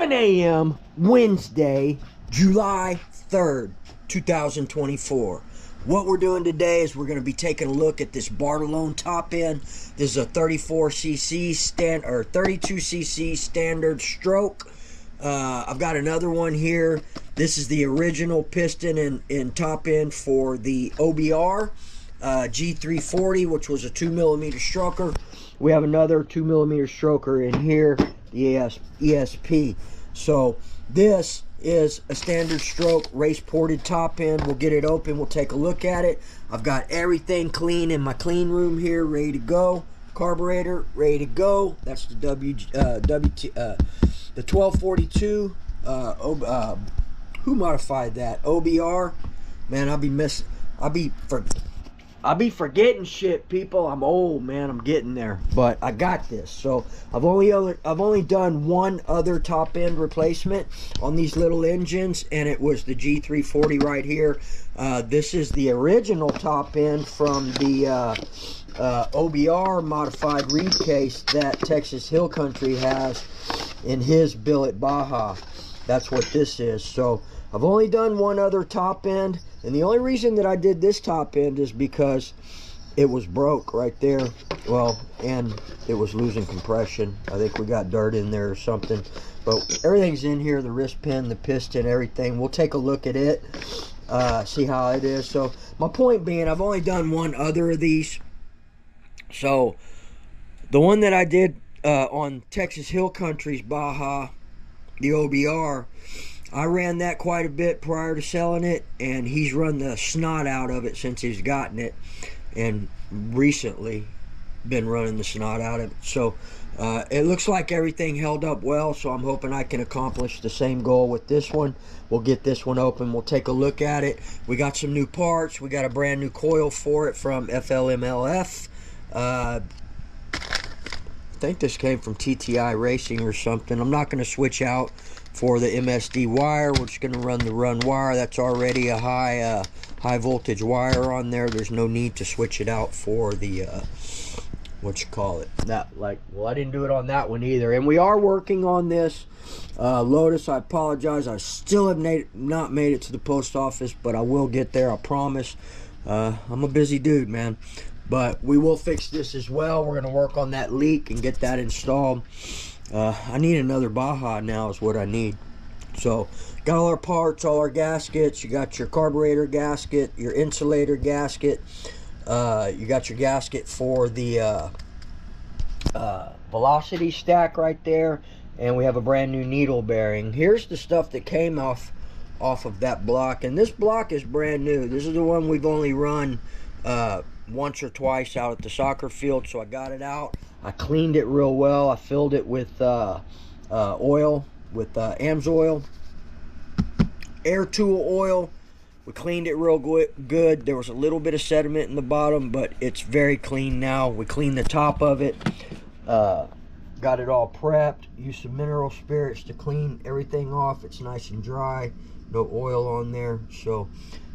10 a.m. Wednesday, July 3rd, 2024. What we're doing today is we're going to be taking a look at this Bartolone top end. This is a 32cc standard stroke. I've got another one here. This is the original piston and top end for the OBR G340, which was a 2mm stroker. We have another 2mm stroker in here, the ESP. So this is a standard stroke race ported top end. We'll get it open, we'll take a look at it. I've got everything clean in my clean room here, ready to go. Carburetor ready to go. That's the the 1242 who modified that? OBR. Man, I'll be forgetting shit, people. I'm old, man. I'm getting there, but I got this. So I've only done one other top end replacement on these little engines, and it was the G340 right here. This is the original top end from the OBR modified reed case that Texas Hill Country has in his billet Baja. That's what this is. So I've only done one other top end, and the only reason that I did this top end is because it was broke right there. Well, and it was losing compression. I think we got dirt in there or something, but everything's in here, the wrist pin, the piston, everything. We'll take a look at it, see how it is. So my point being, I've only done one other of these. So the one that I did on Texas Hill Country's Baja, the OBR, I ran that quite a bit prior to selling it, and he's run the snot out of it since he's gotten it, and recently been running the snot out of it. So it looks like everything held up well, so I'm hoping I can accomplish the same goal with this one. We'll get this one open, we'll take a look at it. We got some new parts. We got a brand new coil for it from FLMLF. I think this came from TTI Racing or something. I'm not going to switch out for the MSD wire. We're just going to run the run wire. That's already a high voltage wire on there. There's no need to switch it out for the what you call it, that, like, well, I didn't do it on that one either. And we are working on this Lotus. I apologize, I still have not made it to the post office, but I will get there, I promise. I'm a busy dude, man. But we will fix this as well. We're going to work on that leak and get that installed. I need another Baja now is what I need. So got all our parts, all our gaskets. You got your carburetor gasket, your insulator gasket. You got your gasket for the velocity stack right there. And we have a brand new needle bearing. Here's the stuff that came off of that block. And this block is brand new. This is the one we've only run once or twice out at the soccer field. So I got it out, I cleaned it real well, I filled it with oil, with AMSOIL, air tool oil. We cleaned it real good. There was a little bit of sediment in the bottom, but it's very clean now. We cleaned the top of it, got it all prepped, used some mineral spirits to clean everything off. It's nice and dry, no oil on there. So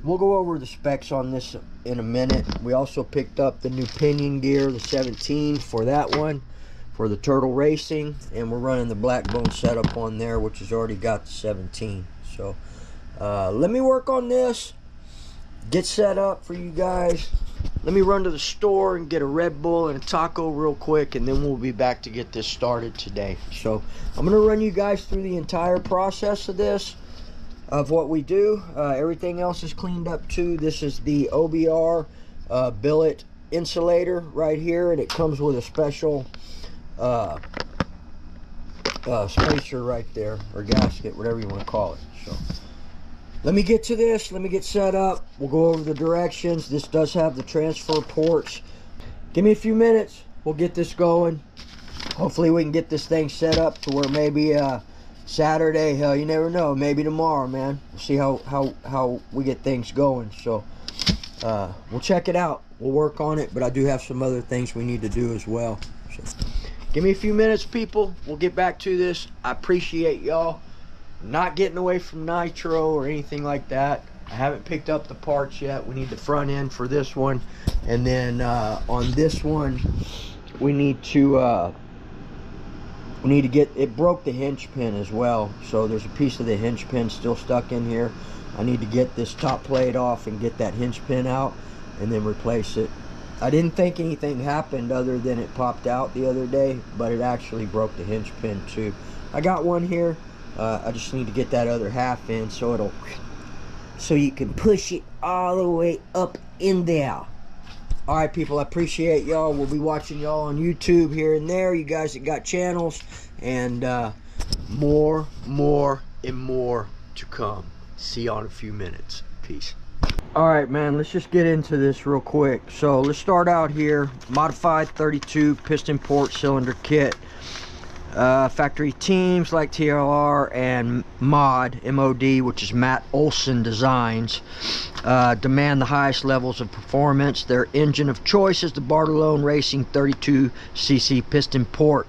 we'll go over the specs on this in a minute. We also picked up the new pinion gear, the 17 for that one, for the Turtle Racing, and we're running the Blackbone setup on there, which has already got the 17. So let me work on this, get set up for you guys. Let me run to the store and get a Red Bull and a taco real quick, and then we'll be back to get this started today. So I'm going to run you guys through the entire process of this, of what we do. Everything else is cleaned up too. This is the OBR billet insulator right here, and it comes with a special spacer right there, or gasket, whatever you want to call it. So let me get to this, let me get set up, we'll go over the directions. This does have the transfer ports. Give me a few minutes, we'll get this going. Hopefully we can get this thing set up to where maybe Saturday, hell, you never know, maybe tomorrow, man. We'll see how we get things going. So we'll check it out, we'll work on it, but I do have some other things we need to do as well. So give me a few minutes, people, we'll get back to this. I appreciate y'all. Not getting away from nitro or anything like that. I haven't picked up the parts yet. We need the front end for this one, and then on this one we need to We need to get, it broke the hinge pin as well, so there's a piece of the hinge pin still stuck in here. I need to get this top plate off and get that hinge pin out and then replace it. I didn't think anything happened other than it popped out the other day, but it actually broke the hinge pin too. I got one here. I just need to get that other half in so you can push it all the way up in there. Alright people, I appreciate y'all. We'll be watching y'all on YouTube here and there, you guys that got channels, and more and more to come. See y'all in a few minutes. Peace. Alright man, let's just get into this real quick. So let's start out here. Modified 32 piston port cylinder kit. Factory teams like TLR and MOD, which is Matt Olson Designs, demand the highest levels of performance. Their engine of choice is the Bartolone Racing 32cc piston port.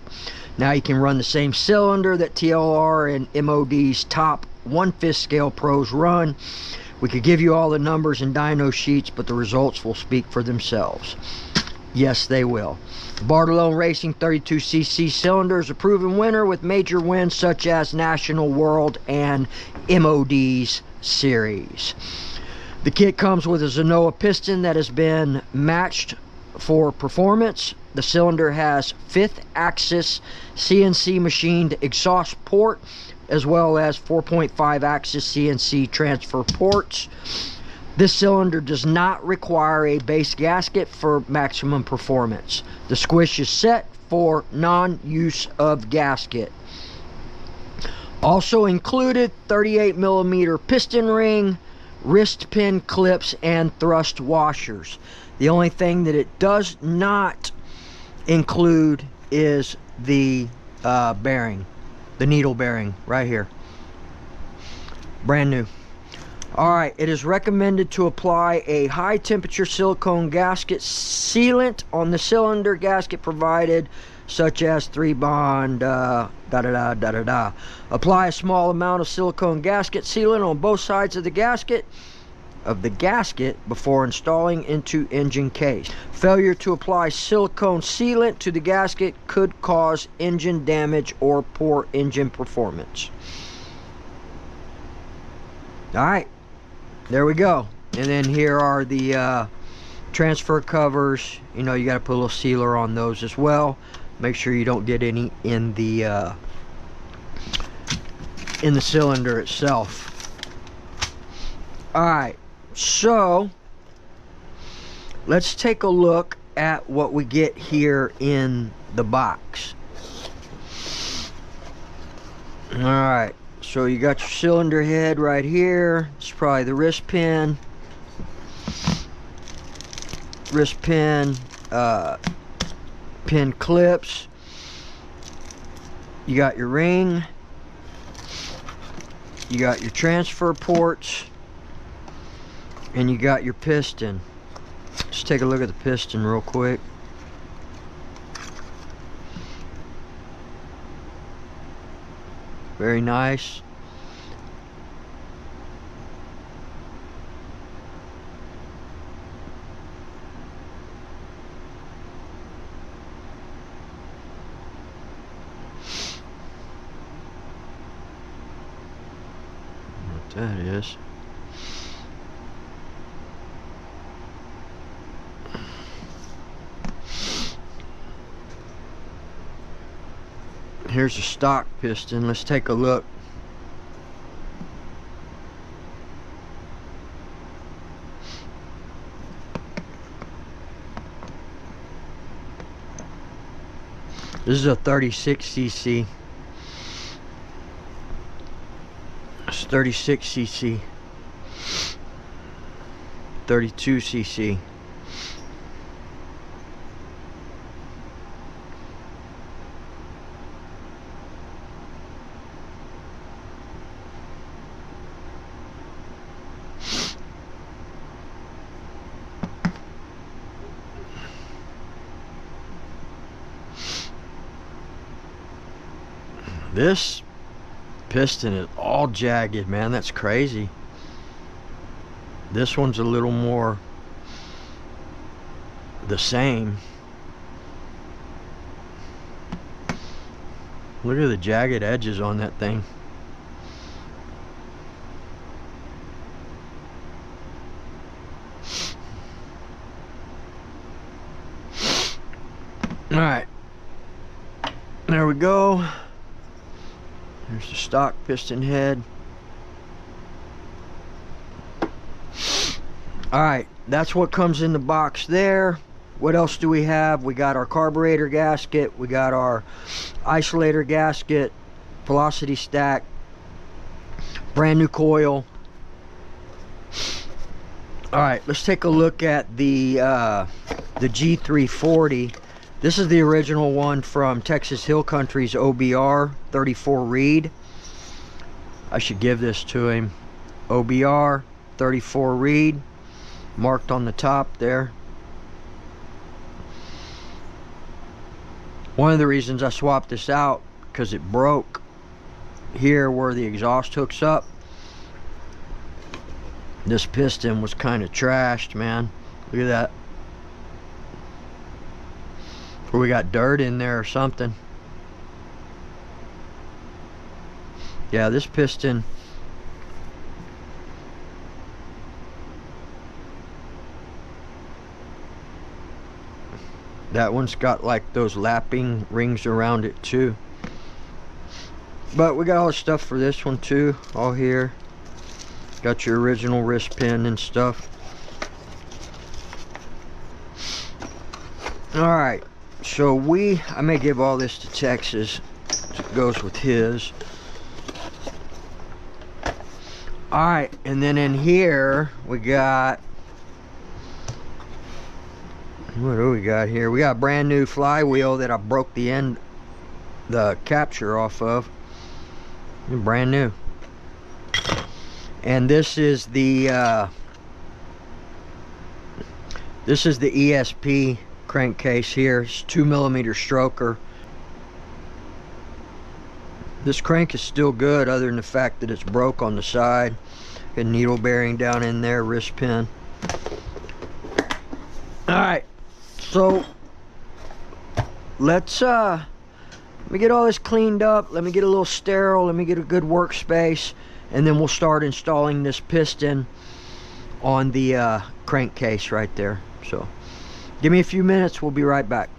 Now you can run the same cylinder that TLR and MOD's top 1/5 scale pros run. We could give you all the numbers and dyno sheets, but the results will speak for themselves. Yes, they will. The Bartolone Racing 32cc cylinder is a proven winner with major wins such as National, World, and MOD's series. The kit comes with a Zenoa piston that has been matched for performance. The cylinder has 5th axis CNC machined exhaust port, as well as 4.5 axis CNC transfer ports. This cylinder does not require a base gasket for maximum performance. The squish is set for non-use of gasket. Also included 38mm piston ring, wrist pin clips, and thrust washers. The only thing that it does not include is the bearing, the needle bearing right here. Brand new. Alright, it is recommended to apply a high temperature silicone gasket sealant on the cylinder gasket provided, such as 3-bond, Apply a small amount of silicone gasket sealant on both sides of the gasket before installing into engine case. Failure to apply silicone sealant to the gasket could cause engine damage or poor engine performance. Alright, there we go. And then here are the transfer covers. You know, you got to put a little sealer on those as well. Make sure you don't get any in the cylinder itself. Alright, so let's take a look at what we get here in the box. Alright, so you got your cylinder head right here. It's probably the wrist pin. Pin clips. You got your ring. You got your transfer ports. And you got your piston. Let's take a look at the piston real quick. Very nice. What that is. Here's a stock piston. Let's take a look. This is a 36cc. It's 36cc. 32cc. This piston is all jagged, man. That's crazy. This one's a little more the same. Look at the jagged edges on that thing. Alright, there we go. There's the stock piston head. Alright, that's what comes in the box there. What else do we have? We got our carburetor gasket, we got our isolator gasket, velocity stack, brand new coil. Alright, let's take a look at the G340. This is the original one from Texas Hill Country's OBR 34 Reed. I should give this to him. OBR 34 Reed, marked on the top there. One of the reasons I swapped this out, because it broke here where the exhaust hooks up. This piston was kind of trashed, man. Look at that. We got dirt in there or something. Yeah, this piston, that one's got like those lapping rings around it too. But we got all the stuff for this one too, all here. Got your original wrist pin and stuff. Alright, so I may give all this to Texas. It goes with his. Alright, and then in here we got, what do we got here? We got a brand new flywheel that I broke the capture off of. Brand new. And this is the ESP crankcase here. It's 2mm stroker. This crank is still good, other than the fact that it's broke on the side. Got a needle bearing down in there, wrist pin. Alright, so let me get all this cleaned up. Let me get a little sterile. Let me get a good workspace, and then we'll start installing this piston on the crankcase right there. So give me a few minutes, we'll be right back.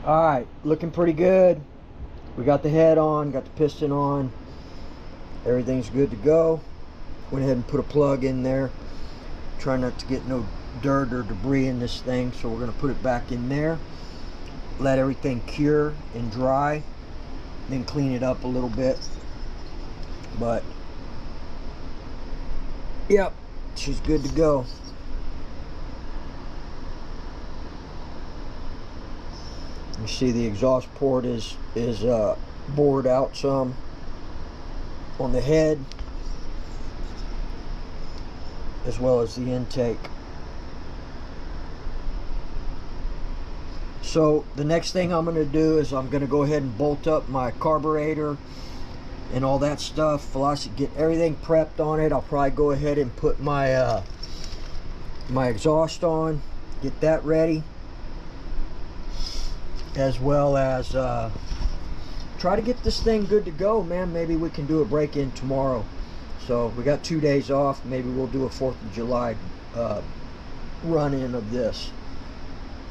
Alright, looking pretty good. We got the head on, got the piston on. Everything's good to go. Went ahead and put a plug in there. Try not to get no dirt or debris in this thing, so we're going to put it back in there. let everything cure and dry, then clean it up a little bit. But yep, she's good to go. You see the exhaust port is bored out some on the head, as well as the intake. So the next thing I'm going to do is I'm going to go ahead and bolt up my carburetor and all that stuff, get everything prepped on it. I'll probably go ahead and put my my exhaust on, get that ready, as well as try to get this thing good to go, man. Maybe we can do a break-in tomorrow. So we got 2 days off. Maybe we'll do a 4th of July run-in of this.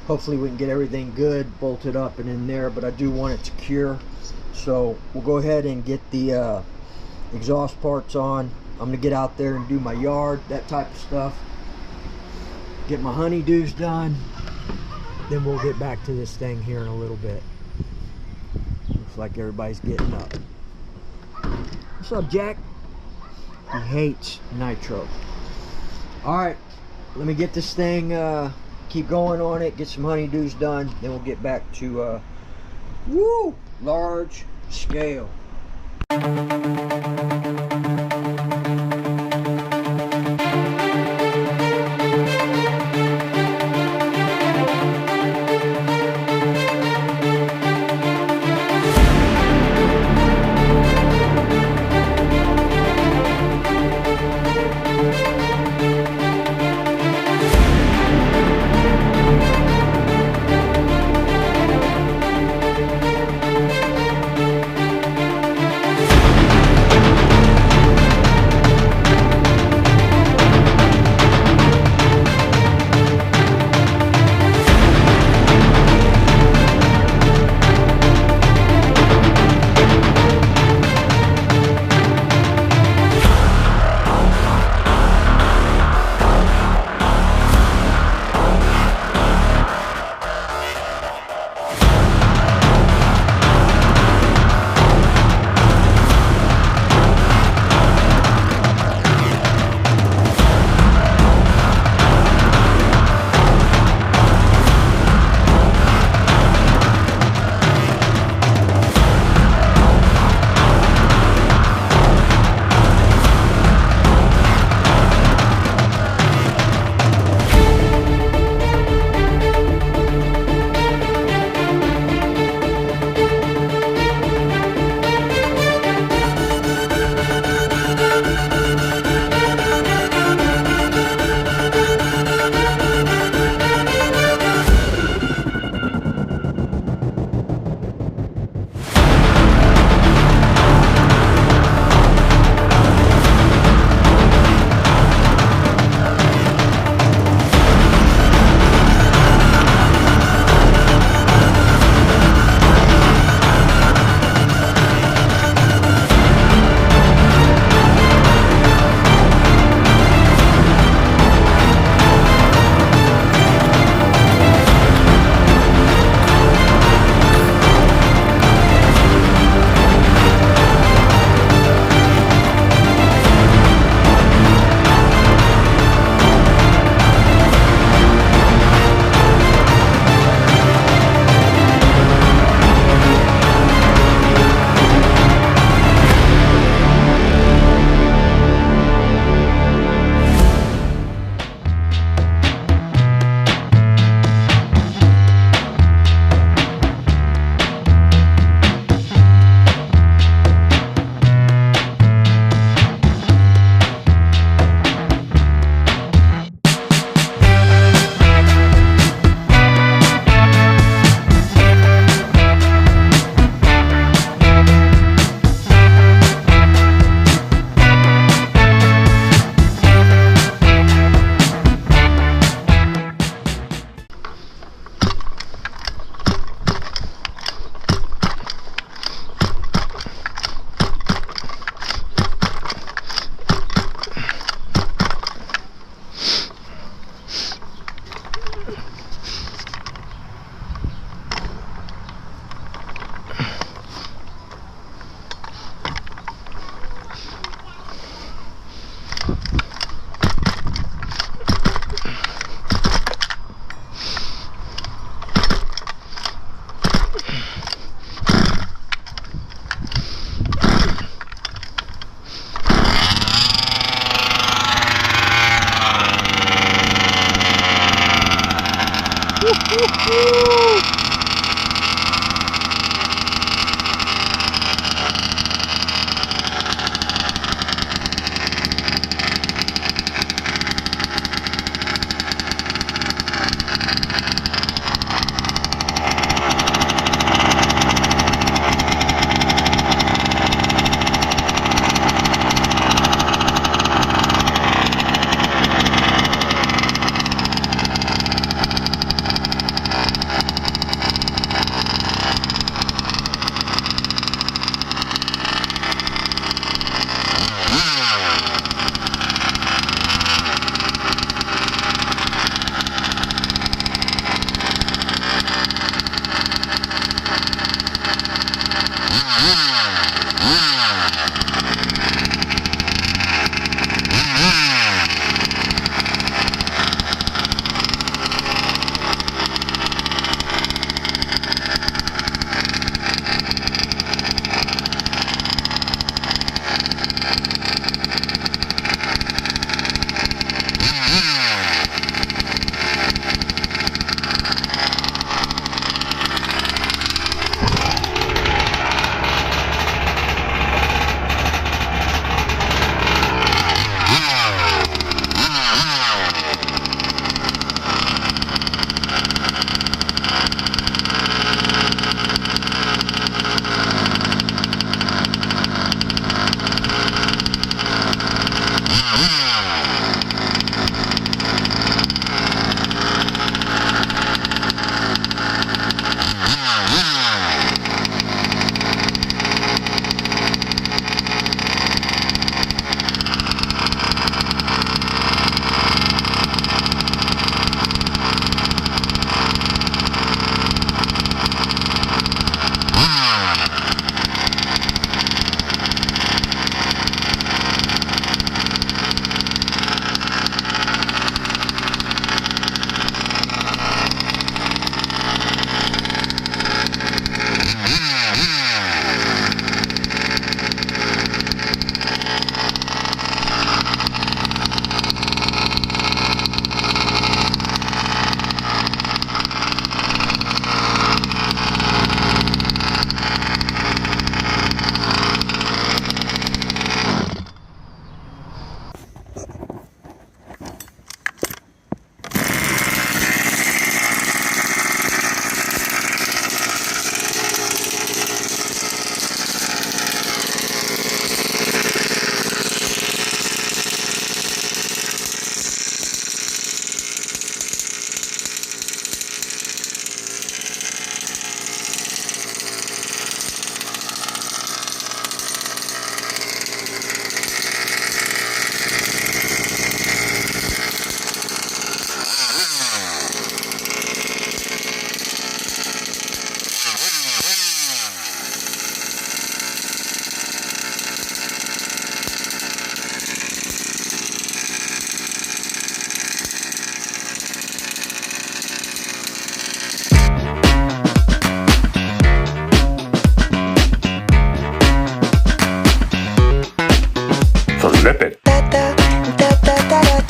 Hopefully we can get everything good, bolted up and in there, but I do want it to cure. So we'll go ahead and get the exhaust parts on. I'm gonna get out there and do my yard, that type of stuff. Get my honeydews done. Then we'll get back to this thing here in a little bit. Looks like everybody's getting up. What's up, Jack? He hates nitro. Alright, let me get this thing, keep going on it, get some honeydews done, then we'll get back to large scale.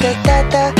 da da da.